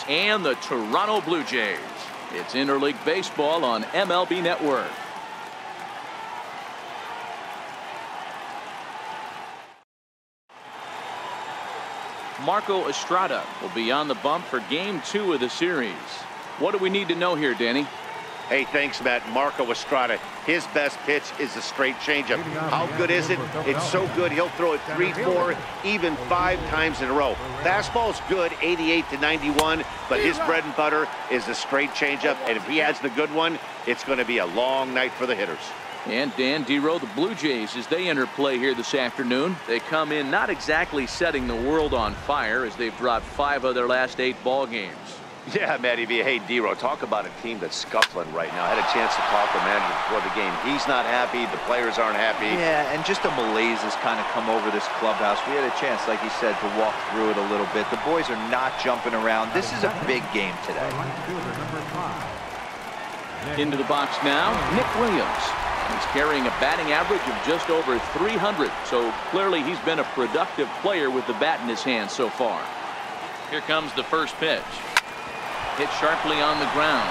and the Toronto Blue Jays. It's interleague baseball on MLB Network. Marco Estrada will be on the bump for Game 2 of the series. What do we need to know here, Danny? Hey, thanks, Matt. Marco Estrada, his best pitch is a straight changeup. How good is it? It's so good, he'll throw it 3, 4, even 5 times in a row. Fastball's good, 88 to 91, but his bread and butter is a straight changeup, and if he has the good one, it's going to be a long night for the hitters. And Dan, D-Row, the Blue Jays, as they enter play here this afternoon, they come in not exactly setting the world on fire as they've dropped 5 of their last 8 ball games. Yeah, Matty V. Hey, D-Row, talk about a team that's scuffling right now. I had a chance to talk to the manager before the game. He's not happy. The players aren't happy. Yeah, and just a malaise has kind of come over this clubhouse. We had a chance, like you said, to walk through it a little bit. The boys are not jumping around. This is a big game today. Into the box now, Nick Williams. He's carrying a batting average of just over 300, so clearly he's been a productive player with the bat in his hand so far. Here comes the first pitch. Hit sharply on the ground.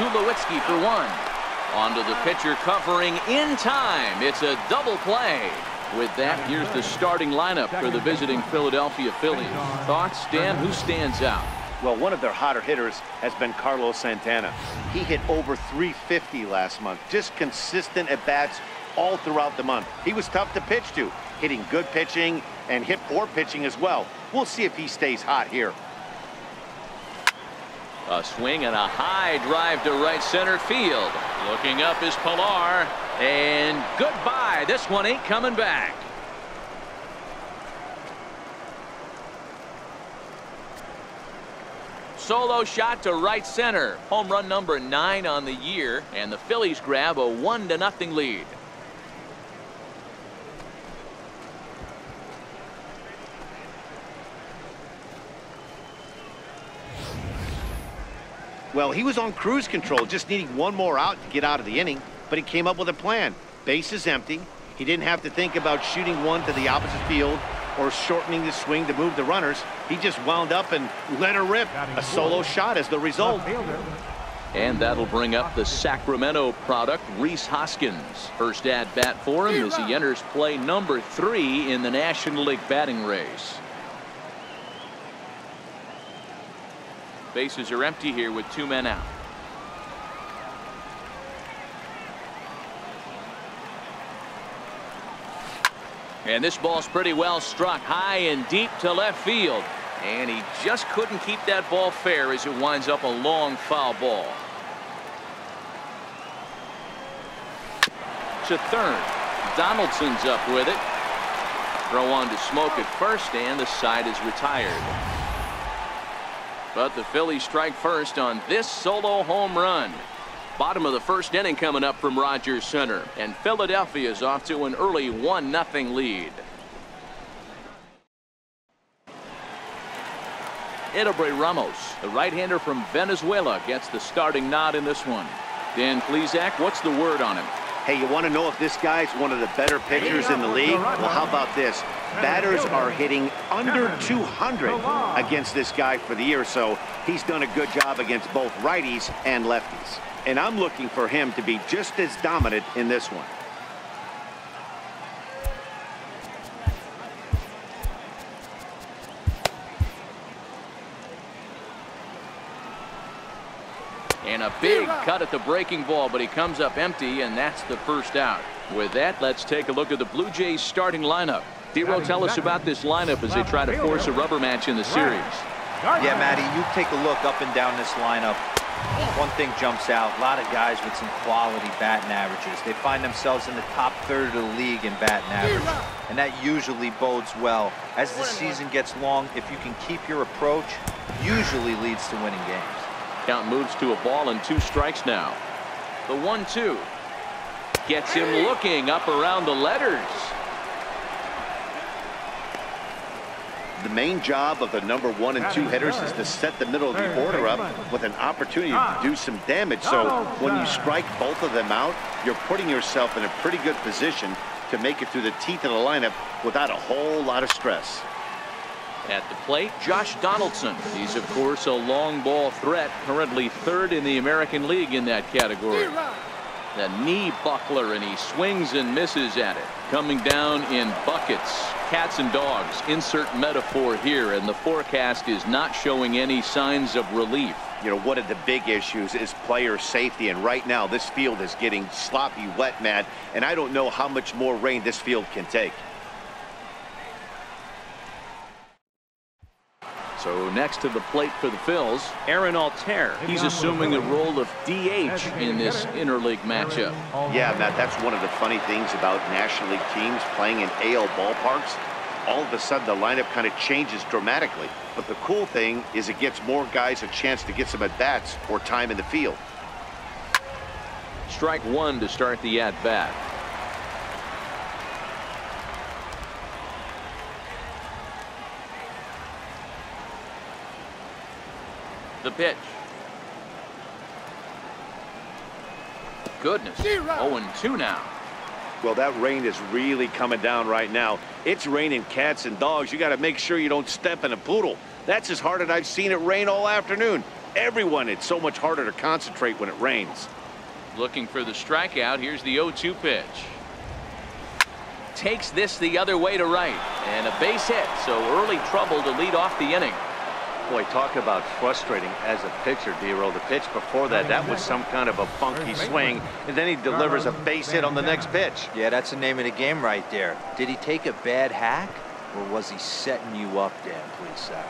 Tulowitzki for 1. Onto the pitcher, covering in time. It's a double play. With that, here's the starting lineup for the visiting Philadelphia Phillies. Thoughts, Dan? Who stands out? Well, one of their hotter hitters has been Carlos Santana. He hit over 350 last month. Just consistent at bats all throughout the month. He was tough to pitch to, hitting good pitching and hit poor pitching as well. We'll see if he stays hot here. A swing and a high drive to right center field. Looking up is Pilar, and goodbye. This one ain't coming back. Solo shot to right center. Home run number 9 on the year, and the Phillies grab a 1-0 lead. Well, he was on cruise control, just needing one more out to get out of the inning, but he came up with a plan. Base is empty. He didn't have to think about shooting one to the opposite field or shortening the swing to move the runners. He just wound up and let her rip. A solo shot as the result. And that'll bring up the Sacramento product, Rhys Hoskins. First at bat for him as he enters play number 3 in the National League batting race. Bases are empty here with 2 men out. And this ball's pretty well struck high and deep to left field. And he just couldn't keep that ball fair as it winds up a long foul ball. To third. Donaldson's up with it. Throw on to Smoke at first, and the side is retired. But the Phillies strike first on this solo home run. Bottom of the first inning coming up from Rogers Center, and Philadelphia is off to an early 1-0 lead. Edelbray Ramos, the right-hander from Venezuela, gets the starting nod in this one. Dan Plesac, what's the word on him? Hey, you want to know if this guy's one of the better pitchers in the league? Well, how about this? Batters are hitting under 200 against this guy for the year, so he's done a good job against both righties and lefties. And I'm looking for him to be just as dominant in this one. And a big cut at the breaking ball, but he comes up empty, and that's the first out. With that, let's take a look at the Blue Jays starting lineup. D-Row, tell us about this lineup as they try to force a rubber match in the series. Yeah, Matty, you take a look up and down this lineup. One thing jumps out. A lot of guys with some quality batting averages. They find themselves in the top third of the league in batting average, and that usually bodes well. As the season gets long, if you can keep your approach, usually leads to winning games. Count moves to a ball and 2 strikes now. The 1-2 gets him looking up around the letters. The main job of the number 1 and 2 hitters is to set the middle of the order up with an opportunity to do some damage. So when you strike both of them out, you're putting yourself in a pretty good position to make it through the teeth of the lineup without a whole lot of stress. At the plate, Josh Donaldson. He's, of course, a long ball threat, currently 3rd in the American League in that category. The knee buckler, and he swings and misses at it. Coming down in buckets. Cats and dogs, insert metaphor here, and the forecast is not showing any signs of relief. You know, one of the big issues is player safety, and right now this field is getting sloppy wet, Matt, and I don't know how much more rain this field can take. So next to the plate for the Phils, Aaron Altair. He's assuming the role of DH in this interleague matchup. Yeah, Matt, that's one of the funny things about National League teams playing in AL ballparks. All of a sudden, the lineup kind of changes dramatically. But the cool thing is it gives more guys a chance to get some at-bats or time in the field. Strike 1 to start the at-bat. The pitch. Goodness. 0-2 now. Well, that rain is really coming down right now. It's raining cats and dogs. You got to make sure you don't step in a poodle. That's as hard as I've seen it rain all afternoon. Everyone, it's so much harder to concentrate when it rains. Looking for the strikeout. Here's the 0-2 pitch. Takes this the other way to right. And a base hit. So early trouble to lead off the inning. Boy, talk about frustrating as a pitcher, D-Roll. The pitch before that, that was some kind of a funky swing, and then he delivers a base hit on the next pitch. Yeah, that's the name of the game right there. Did he take a bad hack, or was he setting you up, Dan, please, Sal?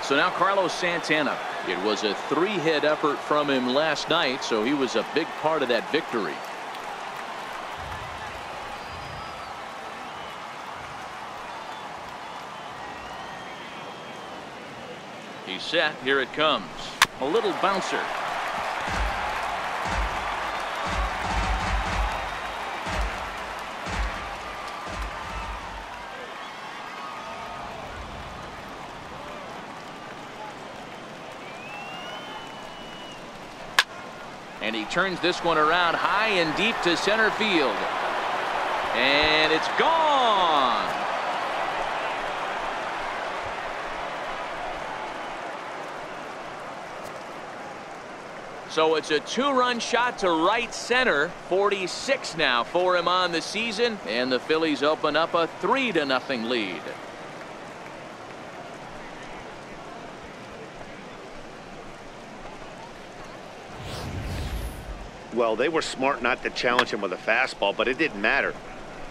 So now Carlos Santana. It was a 3-hit effort from him last night, so he was a big part of that victory. He's set. Here it comes. A little bouncer. And he turns this one around high and deep to center field. And it's gone. So it's a 2-run shot to right center. 46 now for him on the season, and the Phillies open up a 3-0 lead. Well, they were smart not to challenge him with a fastball, but it didn't matter.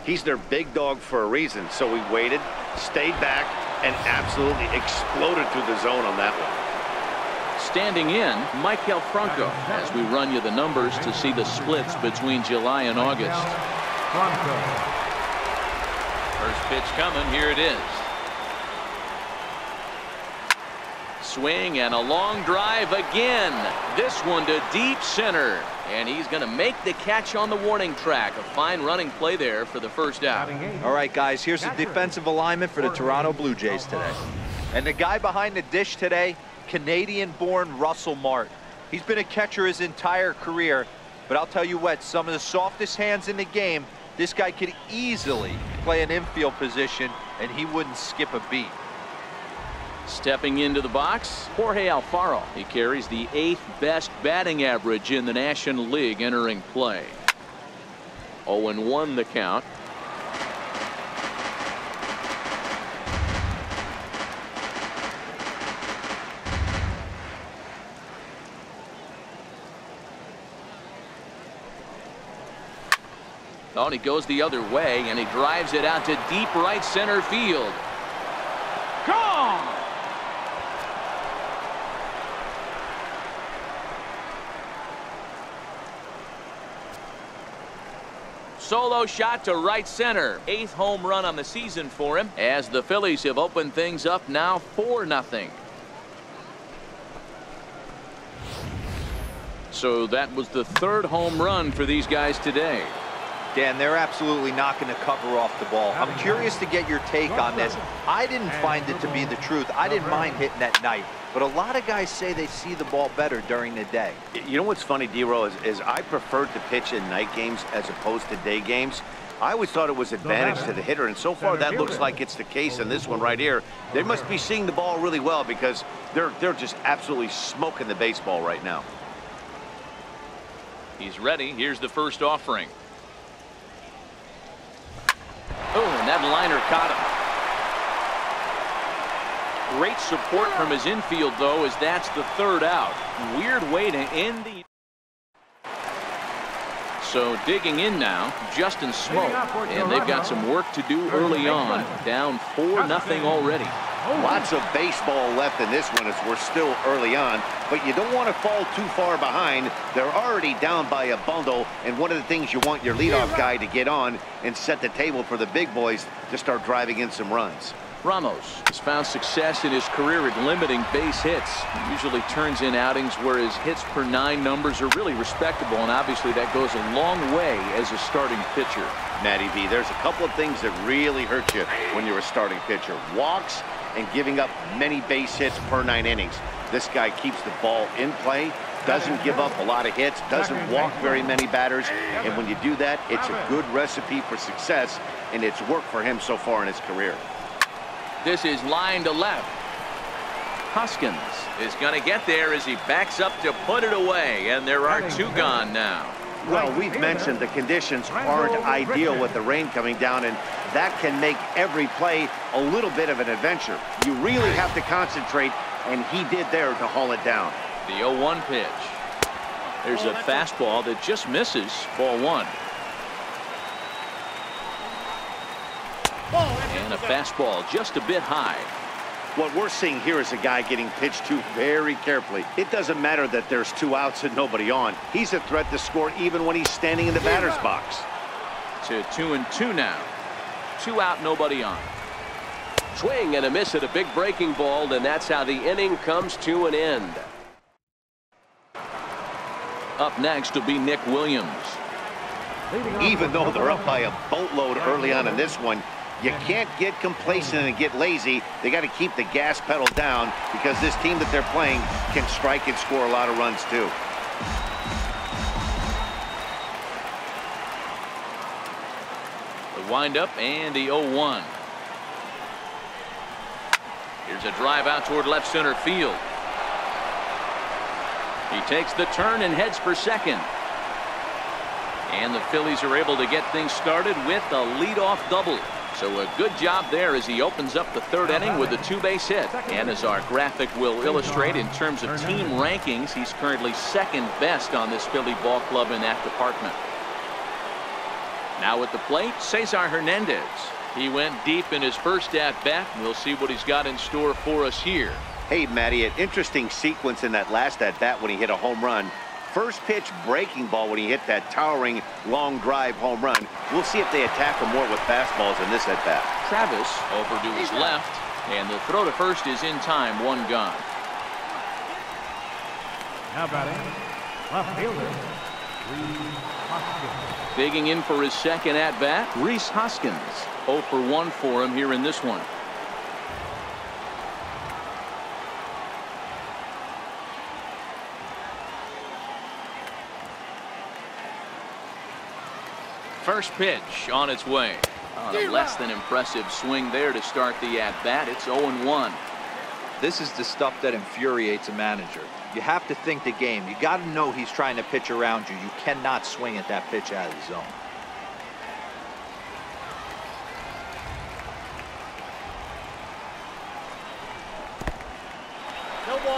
He's their big dog for a reason, so he waited, stayed back, and absolutely exploded through the zone on that one. Standing in, Michael Franco, as we run you the numbers to see the splits between July and August. First pitch coming. Here it is. Swing and a long drive again. This one to deep center. And he's going to make the catch on the warning track. A fine running play there for the first out. All right, guys, here's the defensive alignment for the Toronto Blue Jays today. And the guy behind the dish today, Canadian-born Russell Martin. He's been a catcher his entire career, but I'll tell you what, some of the softest hands in the game, this guy could easily play an infield position, and he wouldn't skip a beat. Stepping into the box, Jorge Alfaro. He carries the 8th best batting average in the National League entering play. 0-1 the count. Oh, and he goes the other way, and he drives it out to deep right center field. Gone! Solo shot to right center. 8th home run on the season for him, as the Phillies have opened things up now 4-0. So that was the 3rd home run for these guys today. Dan, they're absolutely not going to cover off the ball. I'm curious to get your take on this. I didn't find it to be the truth. I didn't mind hitting at night, but a lot of guys say they see the ball better during the day. You know what's funny, D-Roll, is I prefer to pitch in night games as opposed to day games I always thought it was advantage to the hitter, and so far that looks like it's the case in this one right here. They must be seeing the ball really well because they're just absolutely smoking the baseball right now. He's ready. Here's the first offering. Oh, and that liner caught him. Great support from his infield, though, as that's the third out. Weird way to end the... So digging in now, Justin Smoke, and they've got some work to do early on. Down 4-0 already. Lots of baseball left in this one as we're still early on, but you don't want to fall too far behind. They're already down by a bundle, and one of the things you want your leadoff guy to get on and set the table for the big boys to start driving in some runs. Ramos has found success in his career at limiting base hits. He usually turns in outings where his hits per 9 numbers are really respectable, and obviously that goes a long way as a starting pitcher. Matty V, there's a couple of things that really hurt you when you're a starting pitcher. Walks and giving up many base hits per 9 innings. This guy keeps the ball in play, doesn't give up a lot of hits, doesn't walk very many batters, and when you do that, it's a good recipe for success, and it's worked for him so far in his career. This is line to left. Hoskins is going to get there as he backs up to put it away, and there are 2 gone now. Well, we've mentioned the conditions aren't ideal with the rain coming down, and that can make every play a little bit of an adventure. You really have to concentrate, and he did there to haul it down. The 0-1 pitch. There's a fastball that just misses. Ball 1. And a fastball just a bit high. What we're seeing here is a guy getting pitched to very carefully. It doesn't matter that there's 2 outs and nobody on. He's a threat to score even when he's standing in the batter's box. To 2-2 now. 2 out, nobody on. Swing and a miss at a big breaking ball, and that's how the inning comes to an end. Up next will be Nick Williams. Even though they're up by a boatload early on in this one, you can't get complacent and get lazy. They got to keep the gas pedal down because this team that they're playing can strike and score a lot of runs too. The windup and the 0-1. Here's a drive out toward left center field. He takes the turn and heads for second. And the Phillies are able to get things started with a leadoff double. So a good job there as he opens up the 3rd inning with a 2-base hit. And as our graphic will illustrate, in terms of team rankings, he's currently 2nd best on this Philly ball club in that department. Now at the plate, Cesar Hernandez. He went deep in his first at-bat. We'll see what he's got in store for us here. Hey, Matty, an interesting sequence in that last at-bat when he hit a home run. First pitch breaking ball when he hit that towering long drive home run. We'll see if they attack him more with fastballs in this at-bat. Travis over to his left, and the throw to first is in time. 1 gone. Now batting, left fielder, Rhys Hoskins. Digging in for his 2nd at-bat, Rhys Hoskins. 0 for 1 for him here in this one. First pitch on its way. A less than impressive swing there to start the at-bat. It's 0-1. This is the stuff that infuriates a manager. You have to think the game. You got to know he's trying to pitch around you. You cannot swing at that pitch out of the zone.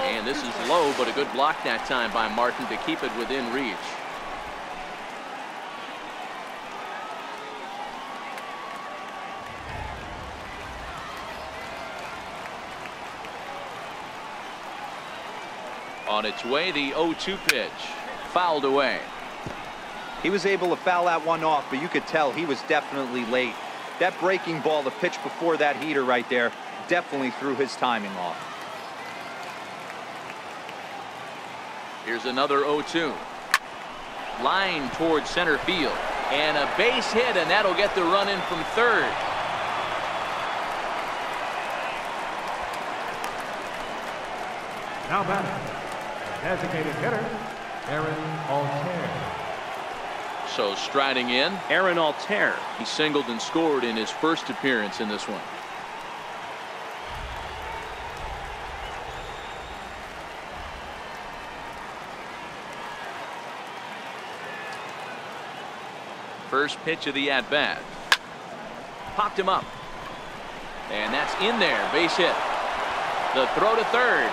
And this is low, but a good block that time by Martin to keep it within reach. On its way, the 0-2 pitch. Fouled away. He was able to foul that one off, but you could tell he was definitely late. That breaking ball, the pitch before that heater right there, definitely threw his timing off. Here's another 0-2. Line towards center field. And a base hit, and that'll get the run in from 3rd. Now batting, designated hitter, Aaron Altair. So striding in, Aaron Altair. he singled and scored in his first appearance in this one. First pitch of the at-bat. Popped him up. And that's in there. Base hit. The throw to third.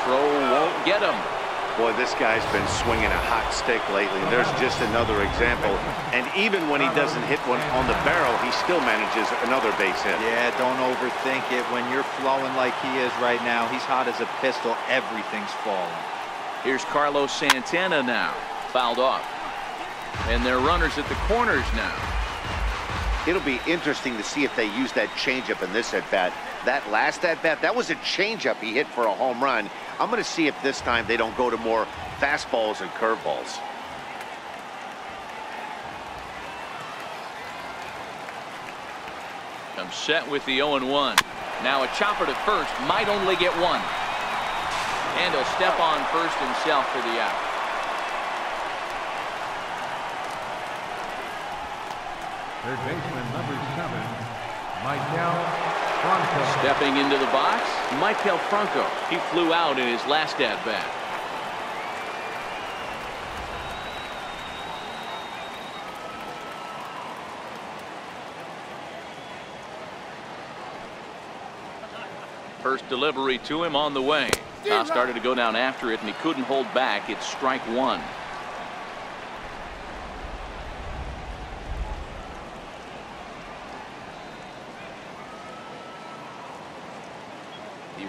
Throw won't get him. Boy, this guy's been swinging a hot stick lately. There's just another example. And even when he doesn't hit one on the barrel, he still manages another base hit. Yeah, don't overthink it. When you're flowing like he is right now, he's hot as a pistol. Everything's falling. Here's Carlos Santana now. Fouled off. And they're runners at the corners now. It'll be interesting to see if they use that changeup in this at-bat. That last at-bat, that was a changeup he hit for a home run. I'm going to see if this time they don't go to more fastballs and curveballs. Comes set with the 0-1. Now a chopper to first. Might only get one. And he'll step on first himself for the out. Third baseman, number 7, Michael Franco. Stepping into the box, Michael Franco. He flew out in his last at-bat. First delivery to him on the way. Now started to go down after it, and he couldn't hold back. It's strike one.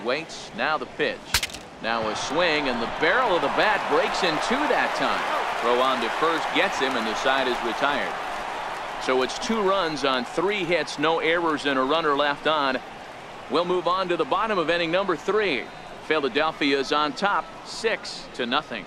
Waits. Now the pitch. Now a swing, and the barrel of the bat breaks in two that time. Throw on to first gets him, and the side is retired. So it's 2 runs on 3 hits, no errors, and a runner left on. We'll move on to the bottom of inning number 3. Philadelphia is on top 6-0.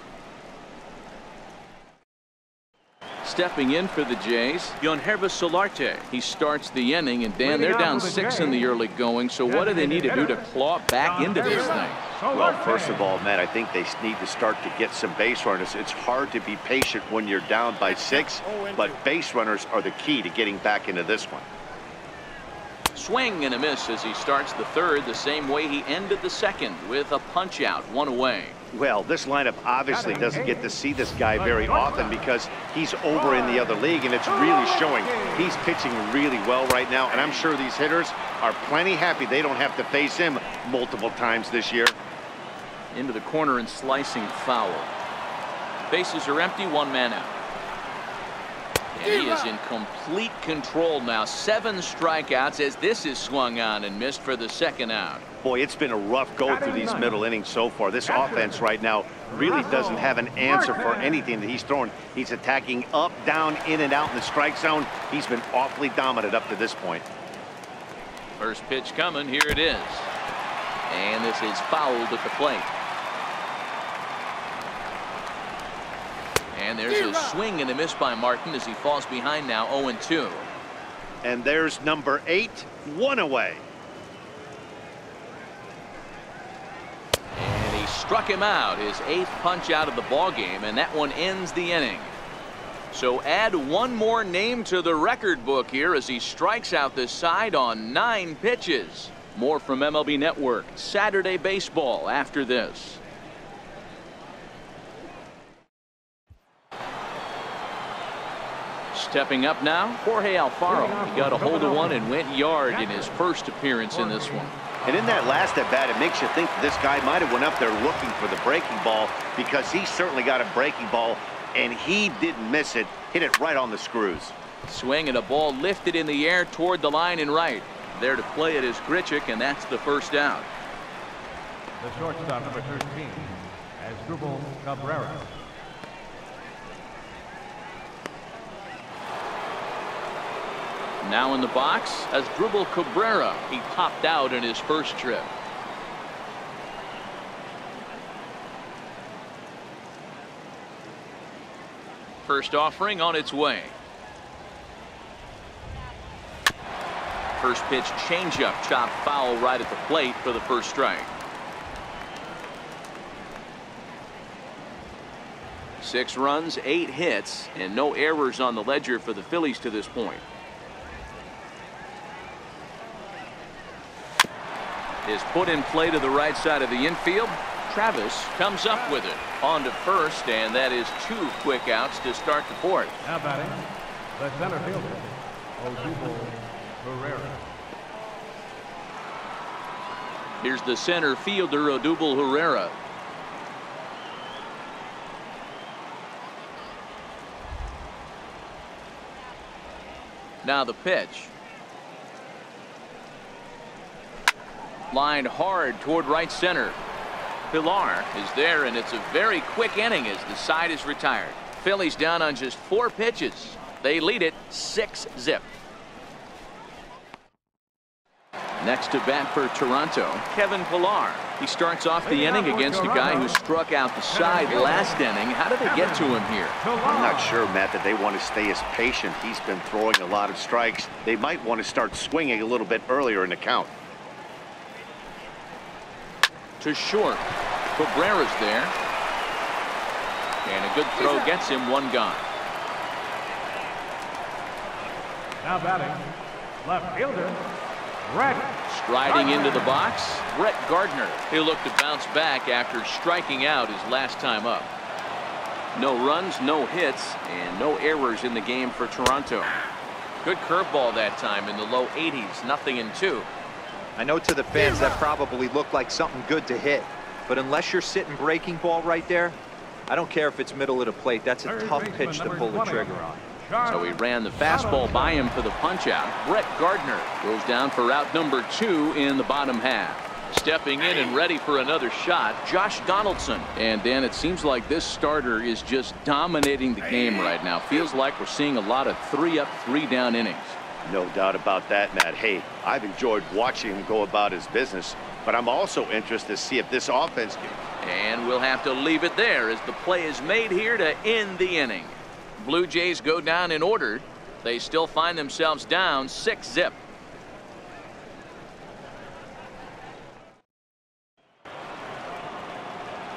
Stepping in for the Jays, Yonhervis Solarte. He starts the inning, and Dan, they're down 6 in the early going. So what do they need to do to claw back into this thing? Well, first of all, Matt, I think they need to start to get some base runners. It's hard to be patient when you're down by 6, but base runners are the key to getting back into this one. Swing and a miss as he starts the third the same way he ended the second, with a punch out, 1 away. Well, this lineup obviously doesn't get to see this guy very often because he's over in the other league, and it's really showing. He's pitching really well right now, and I'm sure these hitters are plenty happy they don't have to face him multiple times this year. Into the corner and slicing foul. Bases are empty, 1 man out. And he is in complete control now. 7 strikeouts as this is swung on and missed for the second out. Boy, it's been a rough go through these middle innings so far. This offense right now really doesn't have an answer for anything that he's throwing. He's attacking up, down, in and out in the strike zone. He's been awfully dominant up to this point. First pitch coming. Here it is. And this is fouled at the plate. And there's a swing and a miss by Martin as he falls behind now 0-2. And there's number 8, 1 away. And he struck him out, his 8th punch out of the ball game, and that one ends the inning. So add 1 more name to the record book here as he strikes out this side on 9 pitches. More from MLB Network Saturday Baseball after this. Stepping up now, Jorge Alfaro. He got a hold of one and went yard in his first appearance in this one. And in that last at bat, it makes you think this guy might have went up there looking for the breaking ball, because he certainly got a breaking ball, and he didn't miss it. Hit it right on the screws. Swing and a ball lifted in the air toward the line and right. There to play it is Grichuk, and that's the first out. The shortstop, number 13, Asdrubal Cabrera. Now in the box, Asdrubal Cabrera. He popped out in his first trip. First offering on its way. First pitch changeup, chopped foul right at the plate for the first strike. 6 runs, 8 hits, and no errors on the ledger for the Phillies to this point. Is put in play to the right side of the infield. Travis comes up with it on to first, and that is 2 quick outs to start the 4th. Now batting, the center fielder, Odubel Herrera. Here's the center fielder, Odubel Herrera. Now the pitch. Lined hard toward right center. Pilar is there, and it's a very quick inning as the side is retired. Phillies down on just 4 pitches. They lead it 6-0. Next to bat for Toronto, Kevin Pilar. He starts off the inning against a guy who struck out the side last inning. How did they get to him here? I'm not sure, Matt, that they want to stay as patient. He's been throwing a lot of strikes. They might want to start swinging a little bit earlier in the count. To short. Cabrera's there. And a good throw gets him 1 gone. Now batting, left fielder, Brett. Striding into the box, Brett Gardner. He'll look to bounce back after striking out his last time up. No runs, no hits, and no errors in the game for Toronto. Good curveball that time in the low 80s, 0-2. I know to the fans that probably looked like something good to hit, but unless you're sitting breaking ball right there, I don't care if it's middle of the plate. That's a tough pitch to pull the trigger on. So he ran the fastball by him for the punch-out. Brett Gardner goes down for out number 2 in the bottom half. Stepping in and ready for another shot, Josh Donaldson. And Dan, it seems like this starter is just dominating the game right now. Feels like we're seeing a lot of 3-up, 3-down innings. No doubt about that, Matt. Hey, I've enjoyed watching him go about his business, but I'm also interested to see if this offense can. And we'll have to leave it there as the play is made here to end the inning. Blue Jays go down in order. They still find themselves down 6-0.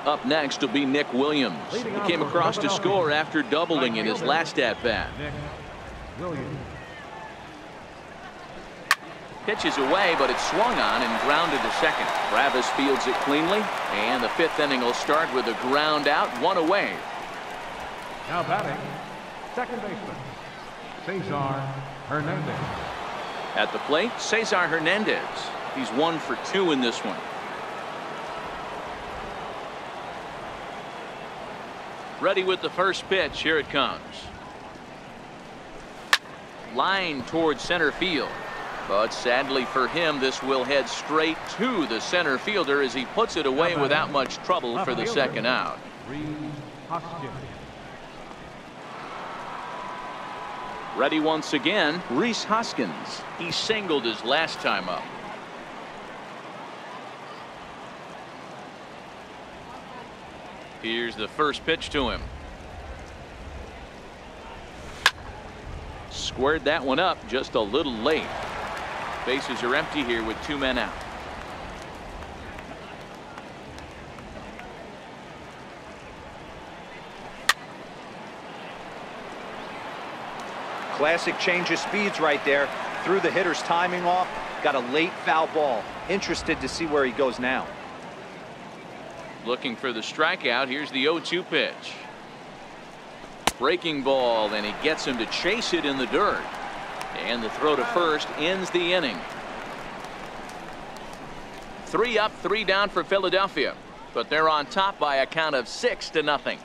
Up next will be Nick Williams. He came across to score after doubling in his last at-bat. Pitches away, but it's swung on and grounded to second. Travis fields it cleanly, and the 5th inning will start with a ground out, 1 away. Now batting, second baseman, Saison Hernandez. At the plate, Cesar Hernandez. He's 1 for 2 in this one. Ready with the first pitch. Here it comes. Line towards center field. But sadly for him, this will head straight to the center fielder as he puts it away without much trouble for the second out. Ready once again, Rhys Hoskins. He singled his last time up. Here's the first pitch to him. Squared that one up just a little late. Bases are empty here with 2 men out. Classic change of speeds right there. Threw the hitter's timing off. Got a late foul ball. Interested to see where he goes now. Looking for the strikeout. Here's the 0-2 pitch. Breaking ball, and he gets him to chase it in the dirt. And the throw to first ends the inning. 3 up, 3 down for Philadelphia, but they're on top by a count of 6-0.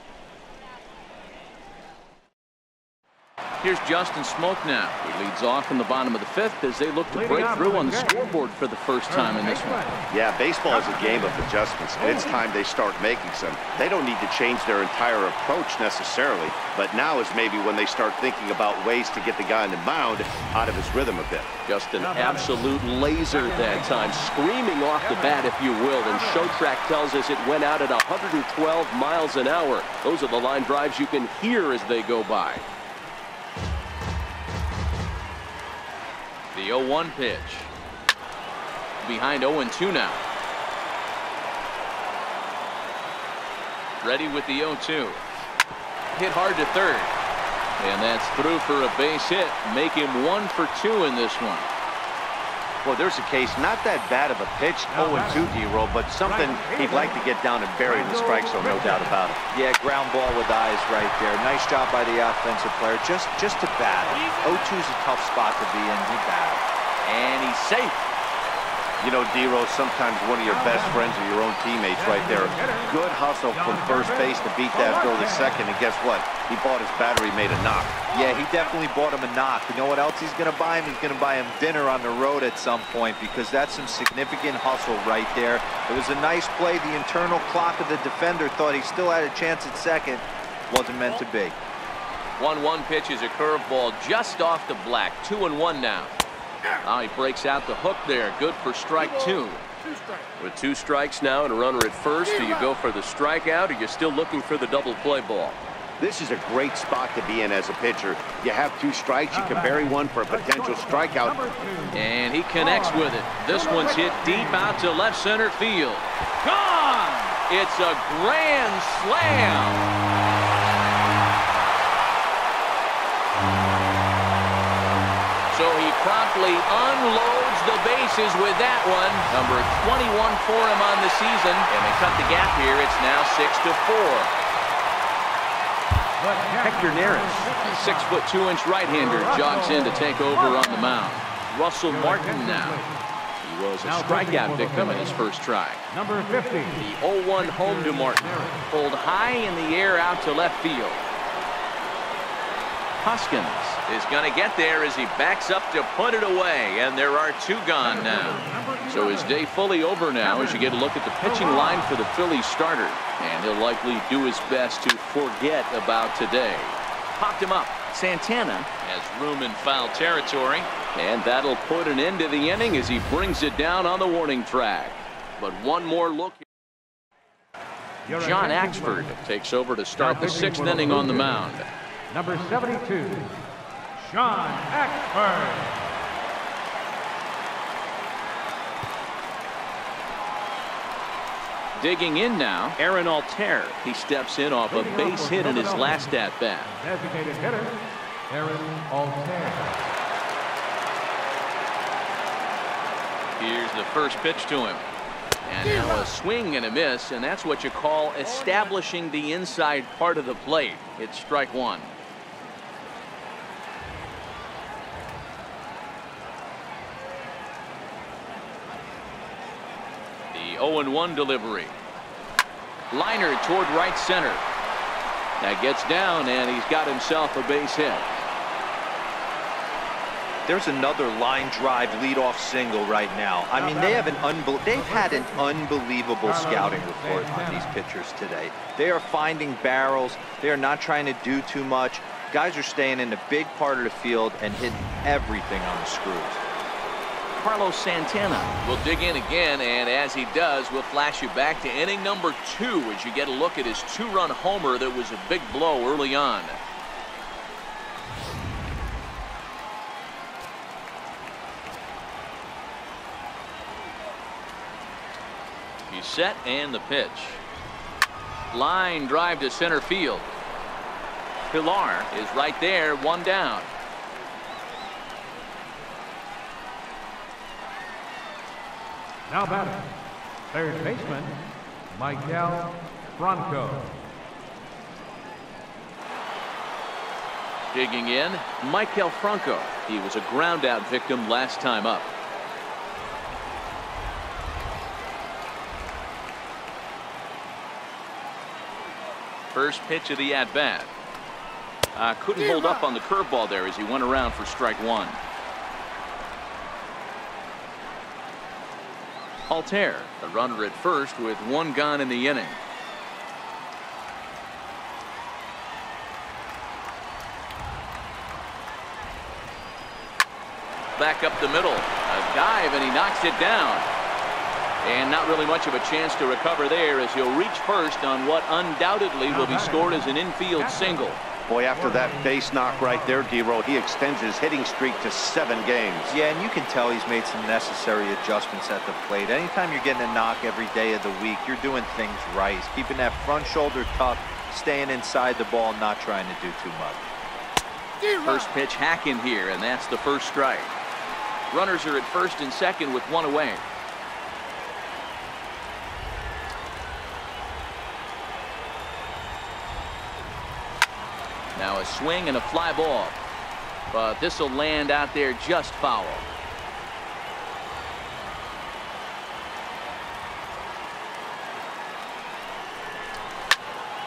Here's Justin Smoke now. He leads off in the bottom of the 5th as they look to break through on the scoreboard for the first time in this one. Yeah, baseball is a game of adjustments, and it's time they start making some. They don't need to change their entire approach necessarily, but now is maybe when they start thinking about ways to get the guy on the mound out of his rhythm a bit. Just an absolute laser that time, screaming off the bat, if you will, and Showtrack tells us it went out at 112 miles an hour. Those are the line drives you can hear as they go by. The 0-1 pitch. Behind 0-2 now. Ready with the 0-2. hit hard to third. And that's through for a base hit. Make him 1 for 2 in this one. Well, there's a case, not that bad of a pitch, 0-2, D-Roll, but something he'd like to get down and bury in the strike zone, no doubt about it. Yeah, ground ball with eyes right there. Nice job by the offensive player, just to battle. 0-2's a tough spot to be in. He battled. And he's safe. You know, D-Rose, sometimes one of your best friends are your own teammates right there. Good hustle from first base to beat that throw to second, and guess what? He bought his battery, made a knock. Yeah, he definitely bought him a knock. You know what else he's going to buy him? He's going to buy him dinner on the road at some point, because that's some significant hustle right there. It was a nice play. The internal clock of the defender thought he still had a chance at second. Wasn't meant to be. 1-1 pitch is a curveball just off the black. 2-1 now. Oh, he breaks out the hook there. Good for strike 2. With 2 strikes now and a runner at first, do you go for the strikeout, or you're still looking for the double play ball? This is a great spot to be in as a pitcher. You have 2 strikes, you can bury one for a potential strikeout. And he connects with it. This one's hit deep out to left center field. Gone! It's a grand slam. So he promptly unloads the bases with that one. Number 21 for him on the season. And they cut the gap here. It's now 6-4. Hector Neris, 6'2" right-hander, jogs in to take over on the mound. Russell Martin now. He was a strikeout victim in his first try. Number 50. The 0-1 home to Martin. Pulled high in the air out to left field. Hoskins is going to get there as he backs up to put it away, and there are 2 gone now. So his day fully over now as you get a look at the pitching line for the Phillies starter, and he'll likely do his best to forget about today. Popped him up. Santana has room in foul territory, and that'll put an end to the inning as he brings it down on the warning track. But one more look. John Axford takes over to start the 6th inning on the mound. Number 72, John Axford. Digging in now, Aaron Altair. He steps in off a base hit in his last at-bat. Designated hitter, Aaron Altair. Here's the first pitch to him. And now a swing and a miss, and that's what you call establishing the inside part of the plate. It's strike 1. The 0-1 delivery. Liner toward right center. That gets down, and he's got himself a base hit. There's another line drive leadoff single right now. I mean, they've had an unbelievable scouting report on these pitchers today. They are finding barrels. They are not trying to do too much. Guys are staying in the big part of the field and hitting everything on the screws. Carlos Santana will dig in again, and as he does, we'll flash you back to inning number 2 as you get a look at his 2-run homer that was a big blow early on. He's set, and the pitch. Line drive to center field. Pilar is right there, 1 down. Now batting, third baseman, Miguel Franco. Digging in, Miguel Franco. He was a ground-out victim last time up. First pitch of the at-bat. Couldn't hold up on the curveball there as he went around for strike 1. Altair, the runner at first with 1 gone in the inning. Back up the middle. A dive, and he knocks it down. And not really much of a chance to recover there as he'll reach first on what undoubtedly will be scored as an infield single. Boy, after that base knock right there, D-Roll, he extends his hitting streak to 7 games. Yeah, and you can tell he's made some necessary adjustments at the plate. Anytime you're getting a knock every day of the week, you're doing things right. He's keeping that front shoulder tucked, staying inside the ball, not trying to do too much. First pitch hacking here, and that's the first strike. Runners are at first and second with one away. Now a swing and a fly ball, but this will land out there just foul.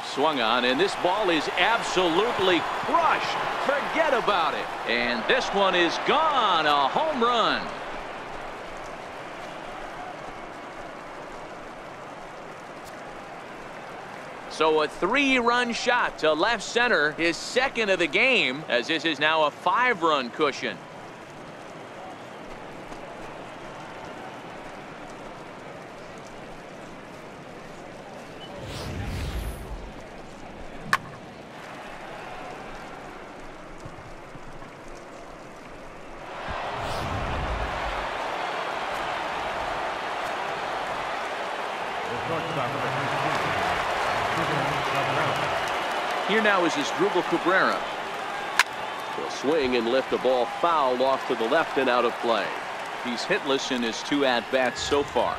Swung on, and this ball is absolutely crushed. Forget about it. And this one is gone. A home run. So a 3-run shot to left center, his second of the game, as this is now a 5-run cushion. Here now is Asdrubal Cabrera. He'll swing and lift a ball foul off to the left and out of play. He's hitless in his 2 at-bats so far.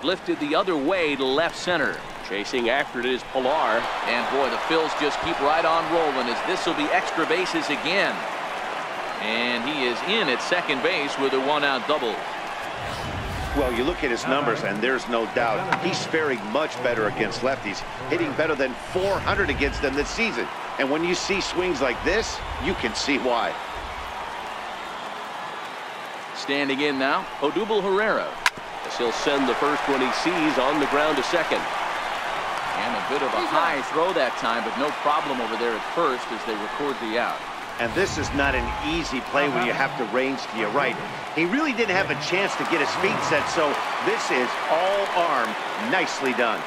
Lifted the other way to left center. Chasing after it is Pilar. And boy, the Phils just keep right on rolling as this will be extra bases again. And he is in at second base with a 1-out double. Well, you look at his numbers, and there's no doubt he's faring much better against lefties, hitting better than 400 against them this season. And when you see swings like this, you can see why. Standing in now, Odubel Herrera. As he'll send the first one he sees on the ground to second. And a bit of a high throw that time, but no problem over there at first as they record the out. And this is not an easy play when you have to range to your right. He really didn't have a chance to get his feet set, so this is all arm. Nicely done.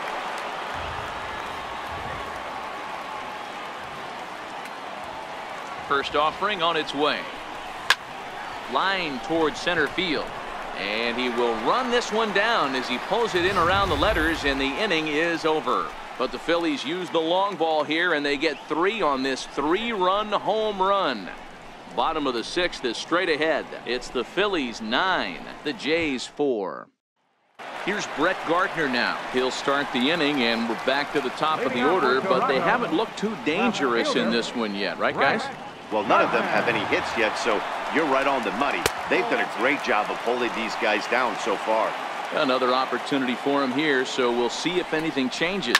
First offering on its way. Line towards center field. And he will run this one down as he pulls it in around the letters, and the inning is over. But the Phillies use the long ball here, and they get 3 on this 3-run home run. Bottom of the 6th is straight ahead. It's the Phillies 9, the Jays 4. Here's Brett Gardner now. He'll start the inning, and we're back to the top of the order, but they haven't looked too dangerous in this one yet, right, guys? Well, none of them have any hits yet, so you're right on the money. They've done a great job of holding these guys down so far. Another opportunity for him here, so we'll see if anything changes.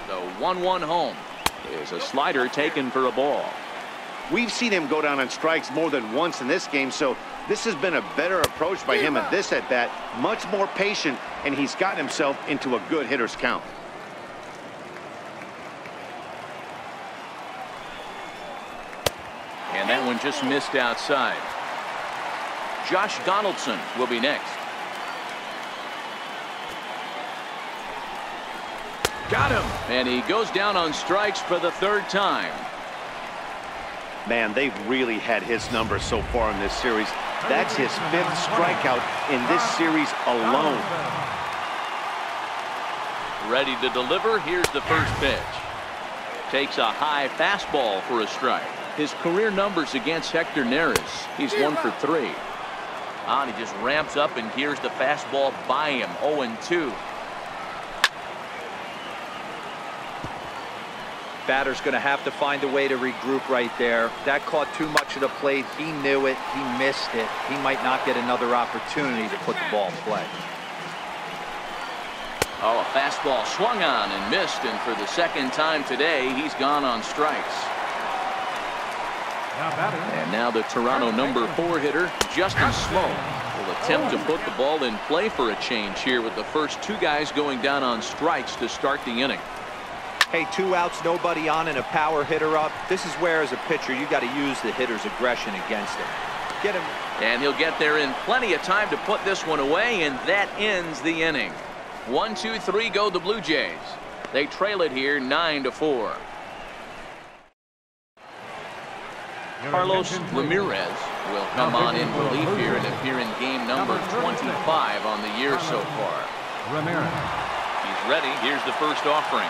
The 1-1 home is a slider taken for a ball. We've seen him go down on strikes more than once in this game, so this has been a better approach by him at this at-bat. Much more patient, and he's gotten himself into a good hitter's count. And that one just missed outside. Josh Donaldson will be next. Got him. And he goes down on strikes for the 3rd time. Man, they've really had his number so far in this series. That's his 5th strikeout in this series alone. Ready to deliver. Here's the first pitch. Takes a high fastball for a strike. His career numbers against Hector Neris. He's 1 for 3. And he just ramps up, and here's the fastball by him. 0-2. Batter's going to have to find a way to regroup right there. That caught too much of the plate. He knew it. He missed it. He might not get another opportunity to put the ball in play. Oh, a fastball swung on and missed, and for the 2nd time today, he's gone on strikes. And now the Toronto number 4 hitter, Justin Smoke, will attempt to put the ball in play for a change here with the first 2 guys going down on strikes to start the inning. Hey, 2 outs, nobody on, and a power hitter up. This is where, as a pitcher, you got to use the hitter's aggression against him. Get him. And he'll get there in plenty of time to put this one away, and that ends the inning. 1, 2, 3 go the Blue Jays. They trail it here 9-4. Carlos Ramirez will come on in relief here and appear in game number 25 on the year so far. He's ready. Here's the first offering.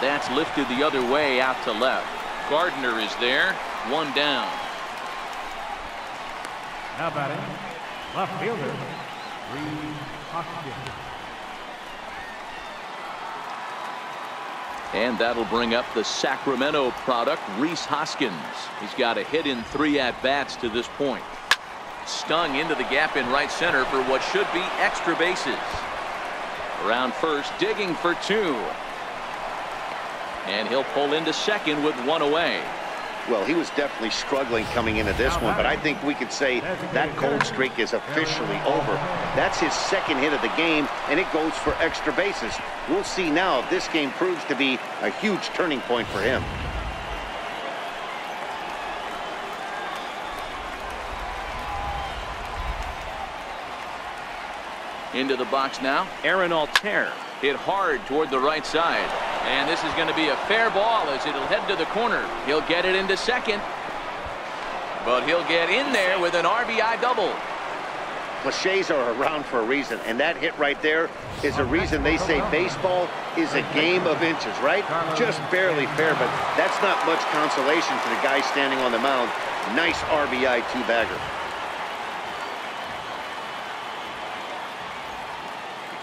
That's lifted the other way out to left. Gardner is there. 1 down. Now batting, left fielder, Reese Hoskins. And that'll bring up the Sacramento product, Reese Hoskins. He's got a hit in 3 at-bats to this point. Stung into the gap in right center for what should be extra bases. Around first, digging for 2. And he'll pull into second with 1 away. Well, he was definitely struggling coming into this one, but I think we could say that cold streak is officially over. That's his second hit of the game, and it goes for extra bases. We'll see now if this game proves to be a huge turning point for him. Into the box now, Aaron Altair. Hit hard toward the right side. And this is going to be a fair ball as it'll head to the corner. He'll get it into second. But he'll get in there with an RBI double. Cliches are around for a reason, and that hit right there is a reason they say baseball is a game of inches, right? Just barely fair, but that's not much consolation for the guy standing on the mound. Nice RBI two-bagger.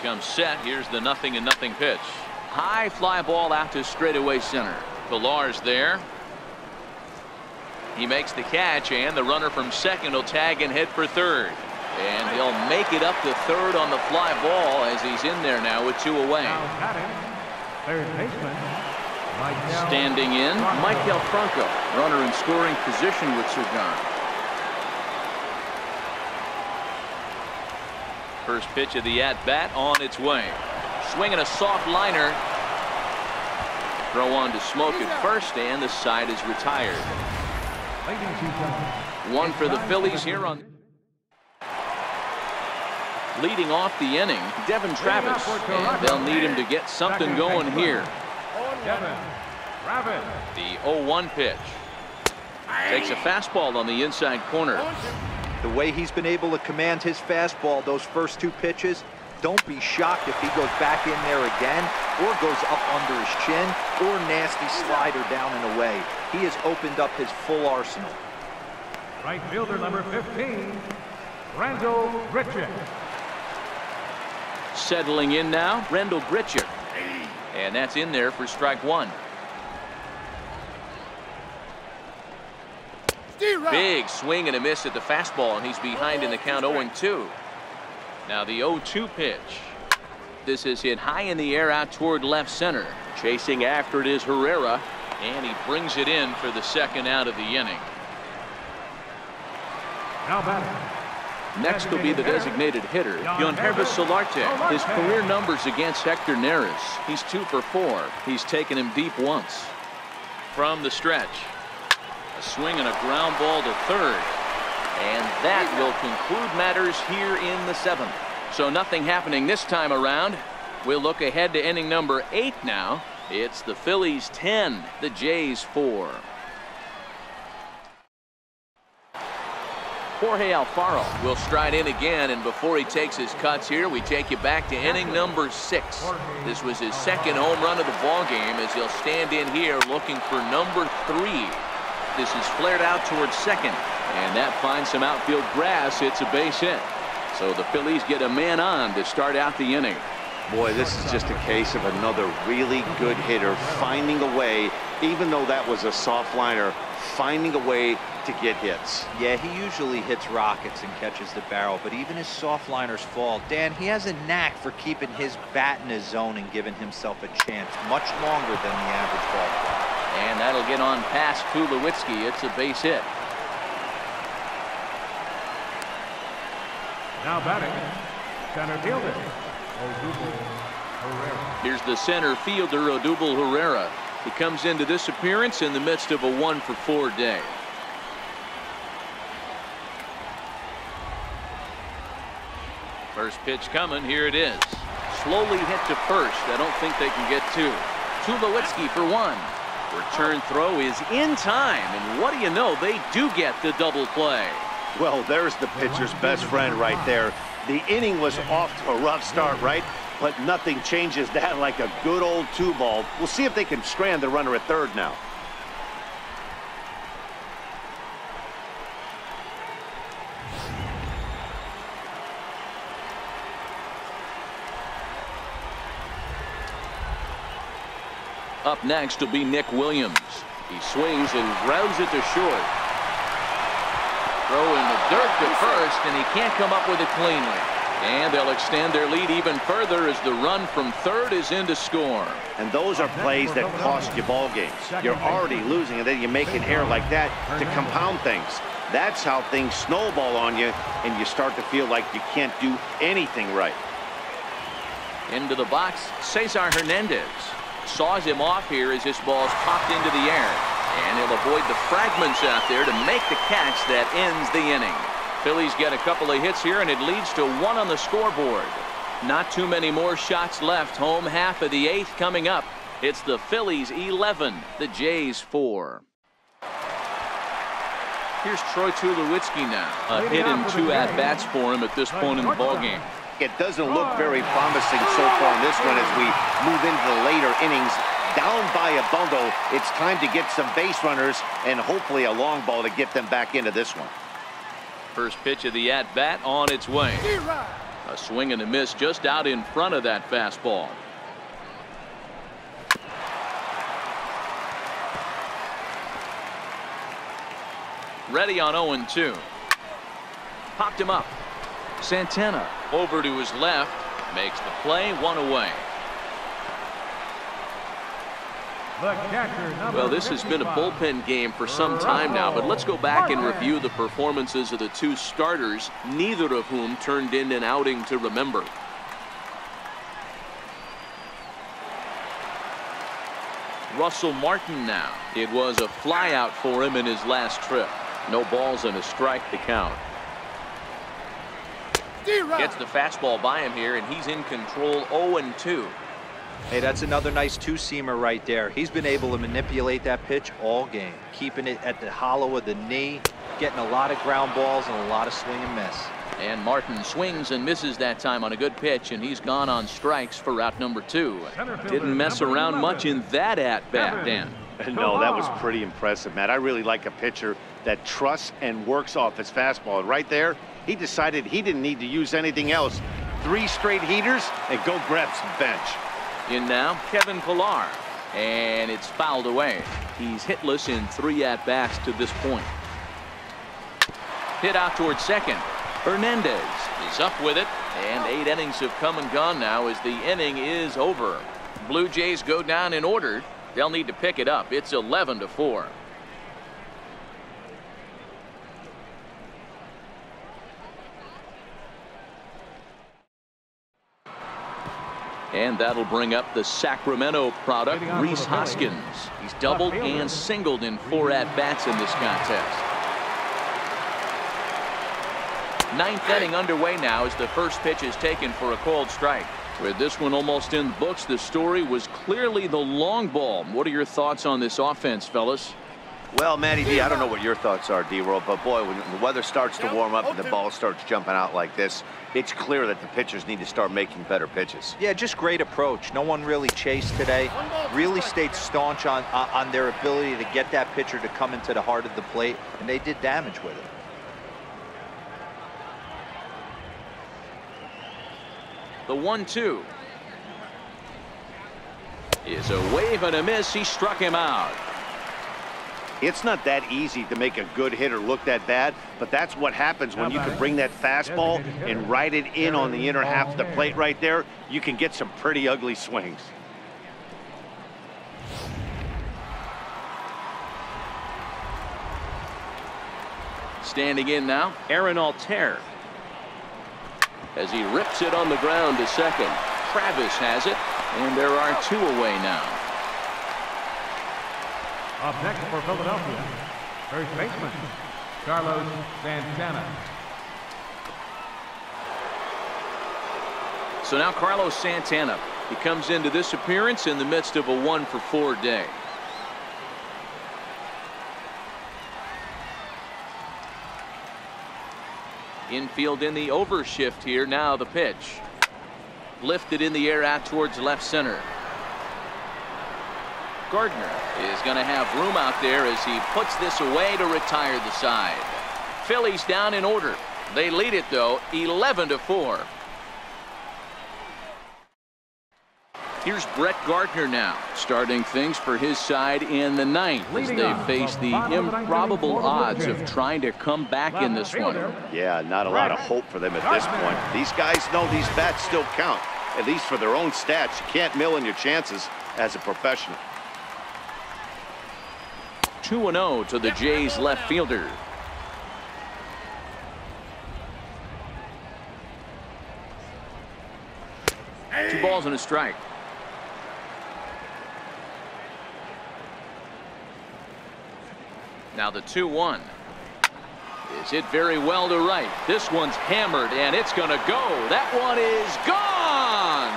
Comes set. Here's the 0-0 pitch. High fly ball out to straightaway center. Villar's there. He makes the catch, and the runner from second will tag and head for third. And he'll make it up to third on the fly ball as he's in there now with 2 away. Third baseman, standing in, Michael Franco. Runner in scoring position with Saison. First pitch of the at-bat on its way. Swinging a soft liner. Throw on to Smoke at first, and the side is retired. 1 for the Phillies here on. Leading off the inning, Devin Travis. And they'll need him to get something going here. The 0-1 pitch. Takes a fastball on the inside corner. The way he's been able to command his fastball those first 2 pitches, don't be shocked if he goes back in there again or goes up under his chin or nasty slider down and away. He has opened up his full arsenal. Right fielder number 15, Randall Grichuk. Settling in now, Randall Grichuk. And that's in there for strike 1. Big swing and a miss at the fastball, and he's behind in the count 0-2. Now the 0-2 pitch. This is hit high in the air out toward left center. Chasing after it is Herrera, and he brings it in for the second out of the inning. Now batting. Next will be the designated hitter, Yonhervis Solarte. His career numbers against Hector Neris. He's 2 for 4. He's taken him deep once. From the stretch. A swing and a ground ball to third. And that will conclude matters here in the 7th. So nothing happening this time around. We'll look ahead to inning number 8 now. It's the Phillies 10, the Jays 4. Jorge Alfaro will stride in again, and before he takes his cuts here, we take you back to inning number 6. This was his second home run of the ball game as he'll stand in here looking for number 3. This is flared out towards second, and that finds some outfield grass. It's a base hit. So the Phillies get a man on to start out the inning. Boy, this is just a case of another really good hitter finding a way, even though that was a soft liner, finding a way to get hits. Yeah, he usually hits rockets and catches the barrel, but even his soft liners fall. Dan, he has a knack for keeping his bat in his zone and giving himself a chance much longer than the average ball player. And that'll get on past Tulowitzki. It's a base hit. Now batting, center fielder, Odubel Herrera. Here's the center fielder, Odubel Herrera. He comes into this appearance in the midst of a 1-for-4 day. First pitch coming. Here it is. Slowly hit to first. I don't think they can get two. Tulowitzki for one. Return throw is in time, and what do you know, they do get the double play. Well, there's the pitcher's best friend right there. The inning was off to a rough start, right? But nothing changes that like a good old 2-ball. We'll see if they can strand the runner at third now. Up next will be Nick Williams. He swings and grounds it to short. Throw in the dirt to first, and he can't come up with it cleanly. And they'll extend their lead even further as the run from third is in to score. And those are plays that cost you ball games. You're already losing, and then you make an error like that to compound things. That's how things snowball on you, and you start to feel like you can't do anything right. Into the box, Cesar Hernandez. Saws him off here as this ball's popped into the air. And he'll avoid the fragments out there to make the catch that ends the inning. Phillies get a couple of hits here, and it leads to one on the scoreboard. Not too many more shots left. Home half of the 8th coming up. It's the Phillies 11, the Jays 4. Here's Troy Tulowitzki now. A hit and 2 at-bats for him at this point in the ballgame. It doesn't look very promising so far in this one as we move into the later innings. Down by a bundle, it's time to get some base runners and hopefully a long ball to get them back into this one. First pitch of the at-bat on its way. A swing and a miss just out in front of that fastball. Ready on 0-2. Popped him up. Santana over to his left, makes the play, one away. Well, this has been a bullpen game for some time now, but let's go back and review the performances of the two starters, neither of whom turned in an outing to remember. Russell Martin now. It was a flyout for him in his last trip. No balls and a strike to count. Gets the fastball by him here, and he's in control. 0-2. Hey, that's another nice two-seamer right there. He's been able to manipulate that pitch all game, keeping it at the hollow of the knee, getting a lot of ground balls and a lot of swing and miss. And Martin swings and misses that time on a good pitch, and he's gone on strikes for route number 2. Didn't mess around much in that at-bat, Dan. No, that was pretty impressive, Matt. I really like a pitcher that trusts and works off his fastball. And right there, he decided he didn't need to use anything else. 3 straight heaters and go grab some bench. In now, Kevin Pillar. And it's fouled away. He's hitless in 3 at-bats to this point. Hit out towards second. Hernandez is up with it. And 8 innings have come and gone now as the inning is over. Blue Jays go down in order. They'll need to pick it up. It's 11-4. And that'll bring up the Sacramento product, Rhys Hoskins. He's doubled and singled in 4 at-bats in this contest. 9th inning underway now as the first pitch is taken for a called strike. With this one almost in the books, the story was clearly the long ball. What are your thoughts on this offense, fellas? Well, Matty D, I don't know what your thoughts are, D-Roll, but boy, when the weather starts to warm up and the ball starts jumping out like this, it's clear that the pitchers need to start making better pitches. Yeah, just great approach. No one really chased today. Really stayed staunch on their ability to get that pitcher to come into the heart of the plate, and they did damage with it. The 1-2 is a wave and a miss. He struck him out. It's not that easy to make a good hitter look that bad, but that's what happens when you can bring that fastball and ride it in on the inner half of the plate right there. You can get some pretty ugly swings. Standing in now, Aaron Altair. As he rips it on the ground to second. Travis has it, and there are 2 away now. Up next for Philadelphia, first baseman, Carlos Santana. So now Carlos Santana. He comes into this appearance in the midst of a 1-for-4 day. Infield in the overshift here. Now the pitch. Lifted in the air out towards left center. Gardner is going to have room out there as he puts this away to retire the side. Phillies down in order. They lead it though 11-4. Here's Brett Gardner now, starting things for his side in the ninth as they face the improbable odds of trying to come back in this one. Yeah, not a lot of hope for them at this point. These guys know these bats still count, at least for their own stats. You can't mill in your chances as a professional. 2-0 to the Jays left fielder. Two balls and a strike. Now the 2-1 is hit very well to right. This one's hammered and it's going to go. That one is gone.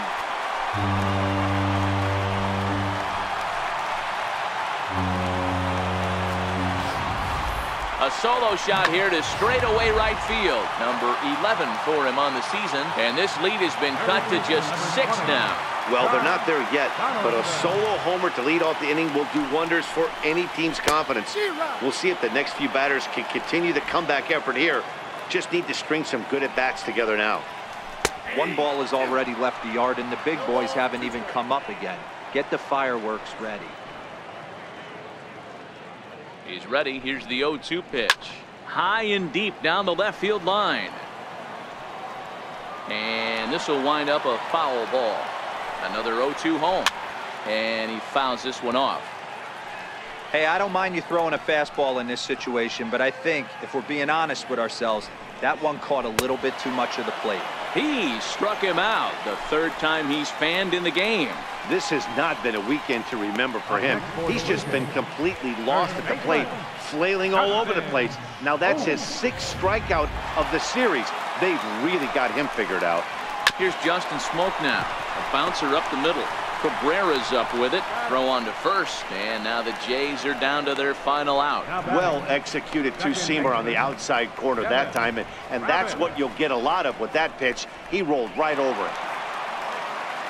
A solo shot here to straightaway right field. Number 11 for him on the season, and this lead has been cut to just 6 now. Well, they're not there yet, but a solo homer to lead off the inning will do wonders for any team's confidence. We'll see if the next few batters can continue the comeback effort here. Just need to string some good at-bats together now. One ball has already left the yard, and the big boys haven't even come up again. Get the fireworks ready. He's ready. Here's the 0-2 pitch. High and deep down the left field line. And this will wind up a foul ball. Another 0-2 home. And he fouls this one off. Hey, I don't mind you throwing a fastball in this situation, but I think if we're being honest with ourselves, that one caught a little bit too much of the plate. He struck him out the third time he's fanned in the game. This has not been a weekend to remember for him. He's just been completely lost at the plate, flailing all over the place. Now that's his 6th strikeout of the series. They've really got him figured out. Here's Justin Smoke now. A bouncer up the middle. Cabrera's up with it. Throw on to first. And now the Jays are down to their final out. Well executed two-seamer on the outside corner that time. And that's what you'll get a lot of with that pitch. He rolled right over it.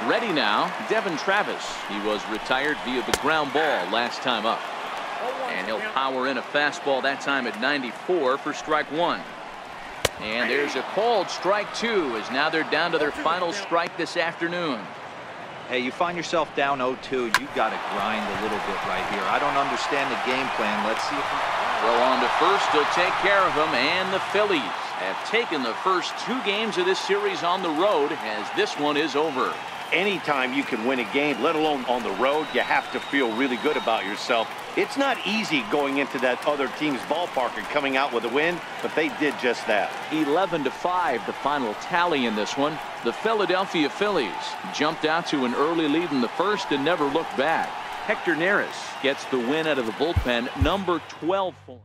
Ready now, Devin Travis. He was retired via the ground ball last time up. And he'll power in a fastball that time at 94 for strike 1. And there's a called strike 2 as now they're down to their final strike this afternoon. Hey, you find yourself down 0-2, you got to grind a little bit right here. I don't understand the game plan. Let's see if we... Throw on to first, he'll take care of him, and the Phillies have taken the first 2 games of this series on the road as this one is over. Anytime you can win a game, let alone on the road, you have to feel really good about yourself. It's not easy going into that other team's ballpark and coming out with a win, but they did just that. 11-5 the final tally in this one. The Philadelphia Phillies jumped out to an early lead in the first and never looked back. Hector Neris gets the win out of the bullpen, number 12 for him.